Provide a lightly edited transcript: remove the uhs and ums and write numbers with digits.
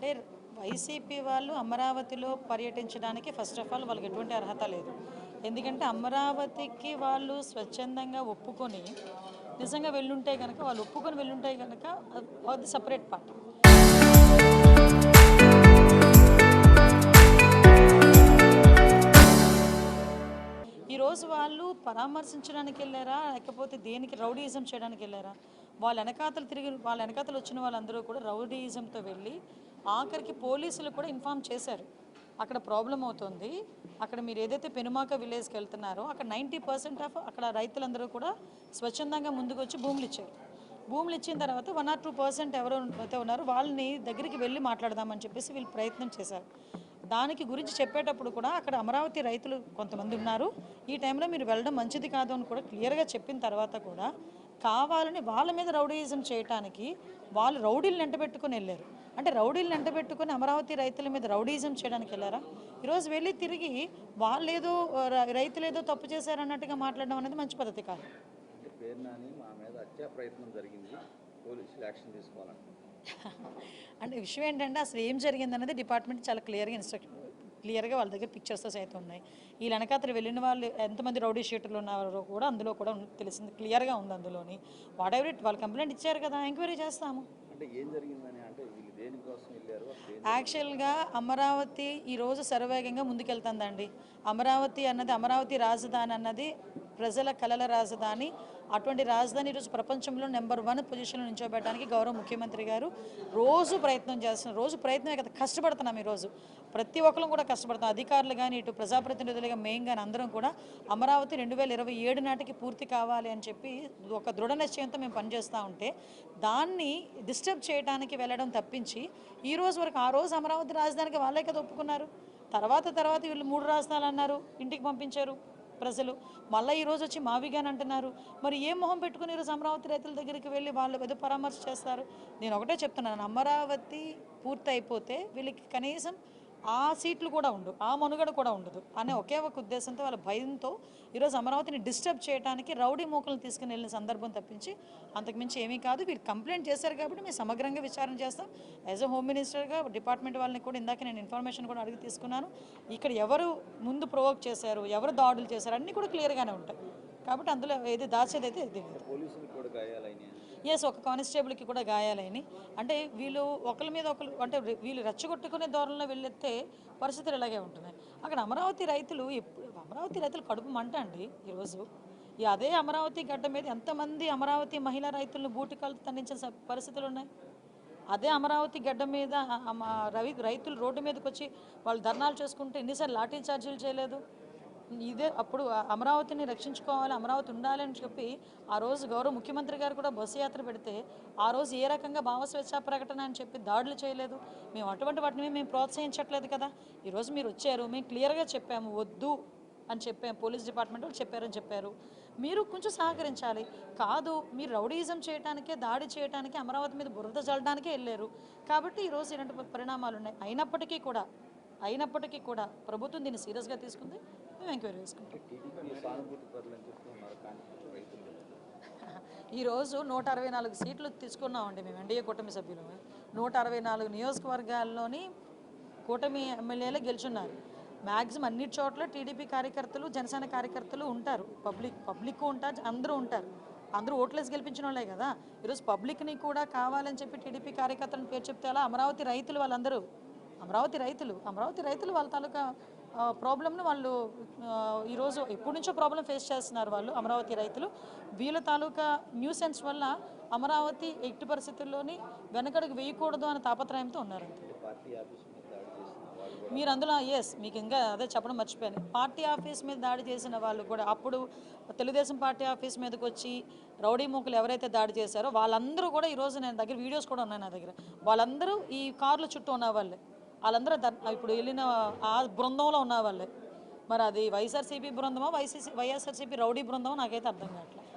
అంటే వైసీపీ వాళ్ళు అమరావతిలో పర్యటించడానికి ఫస్ట్ ఆఫ్ ఆల్ వాళ్ళకి ఎటువంటి అర్హత లేదు. ఎందుకంటే అమరావతికి వాళ్ళు స్వచ్ఛందంగా ఒప్పుకొని నిజంగా వెళ్ళుంటే కనుక వాళ్ళు ఒప్పుకొని వెళ్ళుంటే కనుక అది సపరేట్ పార్ట్. ఈరోజు వాళ్ళు పరామర్శించడానికి వెళ్ళారా, లేకపోతే దేనికి రౌడీయిజం చేయడానికి వెళ్ళారా? వాళ్ళ వెనకాతలు వచ్చిన వాళ్ళందరూ కూడా రౌడీయిజంతో వెళ్ళి ఆఖరికి పోలీసులు కూడా ఇన్ఫామ్ చేశారు అక్కడ ప్రాబ్లం అవుతుంది, అక్కడ మీరు ఏదైతే పెనుమాక విలేజ్కి వెళ్తున్నారో అక్కడ 90% ఆఫ్ అక్కడ రైతులందరూ కూడా స్వచ్ఛందంగా ముందుకు వచ్చి భూములు ఇచ్చారు. భూములు ఇచ్చిన తర్వాత 1 or 2% ఎవరు అయితే ఉన్నారో వాళ్ళని దగ్గరికి వెళ్ళి మాట్లాడదామని చెప్పేసి వీళ్ళు ప్రయత్నం చేశారు. దానికి గురించి చెప్పేటప్పుడు కూడా అక్కడ అమరావతి రైతులు కొంతమంది ఉన్నారు, ఈ టైంలో మీరు వెళ్ళడం మంచిది కాదు అని కూడా క్లియర్గా చెప్పిన తర్వాత కూడా కావాలని వాళ్ళ మీద రౌడీయిజం చేయడానికి వాళ్ళు రౌడీలను ఎంటబెట్టుకుని వెళ్ళారు. అంటే రౌడీలను ఎంటబెట్టుకుని అమరావతి రైతుల మీద రౌడీయిజం చేయడానికి వెళ్ళారా? ఈరోజు వెళ్ళి తిరిగి వాళ్ళేదో రైతులేదో తప్పు చేశారన్నట్టుగా మాట్లాడడం అనేది మంచి పద్ధతి కాదు. అంటే విషయం ఏంటంటే అసలు ఏం జరిగిందనేది డిపార్ట్మెంట్ చాలా క్లియర్గా వాళ్ళ దగ్గర పిక్చర్స్తో సైతం ఉన్నాయి. ఈ వెనకాతలు వెళ్ళిన వాళ్ళు ఎంతమంది రౌడీ షీటర్లు ఉన్నారో కూడా అందులో కూడా తెలిసింది, క్లియర్గా ఉంది అందులోని. వాట్ ఎవర్ ఇట్, వాళ్ళు కంప్లైంట్ ఇచ్చారు కదా, ఎంక్వైరీ చేస్తాము. యాక్చువల్గా అమరావతి ఈరోజు శరవేగంగా ముందుకెళ్తుందండి. అమరావతి అన్నది, అమరావతి రాజధాని అన్నది ప్రజల కలల రాజధాని. అటువంటి రాజధాని ఈరోజు ప్రపంచంలో నెంబర్ 1 పొజిషన్లో నిల్చోబెట్టడానికి గౌరవ ముఖ్యమంత్రి గారు రోజు ప్రయత్నం చేస్తున్నారు. రోజు ప్రయత్నమే కదా, కష్టపడుతున్నాం. ఈరోజు ప్రతి ఒక్కరు కూడా కష్టపడుతున్నాం. అధికారులు కానీ, ఇటు ప్రజాప్రతినిధులుగా మెయిన్ కానీ అందరం కూడా అమరావతి 2027 నాటికి పూర్తి కావాలి అని చెప్పి ఒక దృఢ నిశ్చయంతో మేము పనిచేస్తూ ఉంటే దాన్ని డిస్టర్బ్ చేయడానికి వెళ్ళడం తప్పించి ఈ రోజు వరకు ఆ రోజు అమరావతి రాజధానికి వాళ్ళే కదా ఒప్పుకున్నారు. తర్వాత వీళ్ళు 3 రాజధానులు అన్నారు, ఇంటికి పంపించారు ప్రజలు. మళ్ళీ ఈరోజు వచ్చి మావిగాని అంటున్నారు. మరి ఏ మొహం పెట్టుకుని ఈరోజు అమరావతి రైతుల దగ్గరికి వెళ్ళి వాళ్ళు ఏదో పరామర్శ చేస్తారు? నేను ఒకటే చెప్తున్నాను, అమరావతి పూర్తి అయిపోతే వీళ్ళకి కనీసం ఆ సీట్లు కూడా ఉండవు, ఆ మనుగడ కూడా ఉండదు అనే ఒకే ఒక ఉద్దేశంతో, వాళ్ళ భయంతో ఈరోజు అమరావతిని డిస్టర్బ్ చేయడానికి రౌడీ మూకలను తీసుకుని వెళ్ళిన సందర్భం తప్పించి అంతకుమించి ఏమీ కాదు. వీళ్ళు కంప్లైంట్ చేశారు కాబట్టి మేము సమగ్రంగా విచారణ చేస్తాం. యాజ్ అ హోమ్ మినిస్టర్గా డిపార్ట్మెంట్ వాళ్ళని కూడా ఇందాక నేను ఇన్ఫర్మేషన్ కూడా అడిగి తీసుకున్నాను. ఇక్కడ ఎవరు ముందు ప్రొవోక్ చేశారు, ఎవరు దాడులు చేశారు అన్నీ కూడా క్లియర్గానే ఉంటాయి. కాబట్టి అందులో ఏది దాచేది అయితే ఇది ఒక కానిస్టేబుల్కి కూడా గాయాలైనాయి. అంటే వీళ్ళు ఒకరి మీద ఒకరు, అంటే వీళ్ళు రెచ్చగొట్టుకునే ధోరణిలో వెళ్ళితే పరిస్థితులు ఇలాగే ఉంటున్నాయి. అక్కడ అమరావతి రైతులు కడుపు మంట అండి. ఈరోజు అదే అమరావతి గడ్డ మీద ఎంతమంది అమరావతి మహిళా రైతులను బూటికాలతో తన్నించిన పరిస్థితులు ఉన్నాయి. అదే అమరావతి గడ్డ మీద రైతులు రోడ్డు మీదకి వచ్చి వాళ్ళు ధర్నాలు చేసుకుంటే ఎన్నిసార్లు లాఠీ చార్జీలు చేయలేదు? ఇదే అప్పుడు అమరావతిని రక్షించుకోవాలి, అమరావతి ఉండాలి అని చెప్పి ఆ రోజు గౌరవ ముఖ్యమంత్రి గారు కూడా బస్సు యాత్ర పెడితే ఆ రోజు ఏ రకంగా భావస్వేచ్ఛ ప్రకటన అని చెప్పి దాడులు చేయలేదు. మేము అటువంటి వాటిని మేము ప్రోత్సహించట్లేదు కదా. ఈరోజు మీరు వచ్చారు, మేము క్లియర్గా చెప్పాము వద్దు అని చెప్పాము, పోలీస్ డిపార్ట్మెంట్ వాళ్ళు చెప్పారు. మీరు కొంచెం సహకరించాలి. కాదు, మీరు రౌడీయిజం చేయడానికే, దాడి చేయడానికి, అమరావతి మీద బురద చల్లడానికే వెళ్ళారు. కాబట్టి ఈరోజు ఇలాంటి పరిణామాలు ఉన్నాయి. అయినప్పటికీ కూడా ప్రభుత్వం దీన్ని సీరియస్గా తీసుకుంది. మేము ఎంక్వైరీ చేసుకుంటాం. ఈరోజు 164 సీట్లు తీసుకున్నామండి మేము, ఎన్డీఏ కూటమి సభ్యులు. 164 నియోజకవర్గాల్లోని కూటమి ఎమ్మెల్యేలే గెలుచున్నారు. మ్యాక్సిమం అన్ని చోట్ల టీడీపీ కార్యకర్తలు, జనసేన కార్యకర్తలు ఉంటారు. పబ్లిక్ ఉంటారు, అందరూ ఉంటారు. అందరూ ఓట్లేసి గెలిపించిన వాళ్ళే కదా. ఈరోజు పబ్లిక్ని కూడా కావాలని చెప్పి టీడీపీ కార్యకర్తలను పేరు చెప్తే అలా అమరావతి రైతులు వాళ్ళందరూ అమరావతి రైతులు వాళ్ళ తాలూకా ప్రాబ్లమ్ను వాళ్ళు ఈరోజు ఎప్పటి నుంచో ప్రాబ్లం ఫేస్ చేస్తున్నారు. వాళ్ళు అమరావతి రైతులు వీళ్ళ తాలూకా న్యూసెన్స్ వల్ల అమరావతి ఎట్టి పరిస్థితుల్లోని వెనకడుగు వేయకూడదు అనే తాపత్రయంతో ఉన్నారు. మీరు అందులో మీకు ఇంకా అదే చెప్పడం మర్చిపోయాను. పార్టీ ఆఫీస్ మీద దాడి చేసిన వాళ్ళు కూడా అప్పుడు తెలుగుదేశం పార్టీ ఆఫీస్ మీదకి వచ్చి రౌడీ మూకలు ఎవరైతే దాడి చేశారో వాళ్ళందరూ కూడా ఈరోజు నేను దగ్గర వీడియోస్ కూడా ఉన్నాయి నా దగ్గర. వాళ్ళందరూ ఈ కార్ల చుట్టూ ఉన్న వాళ్ళే, వాళ్ళందరూ ఇప్పుడు వెళ్ళిన ఆ బృందంలో ఉన్న వాళ్ళే. మరి అది వైఎస్ఆర్సీపీ బృందమో వైఎస్ఆర్సీపీ రౌడీ బృందమో నాకైతే అర్థం కావట్లేదు.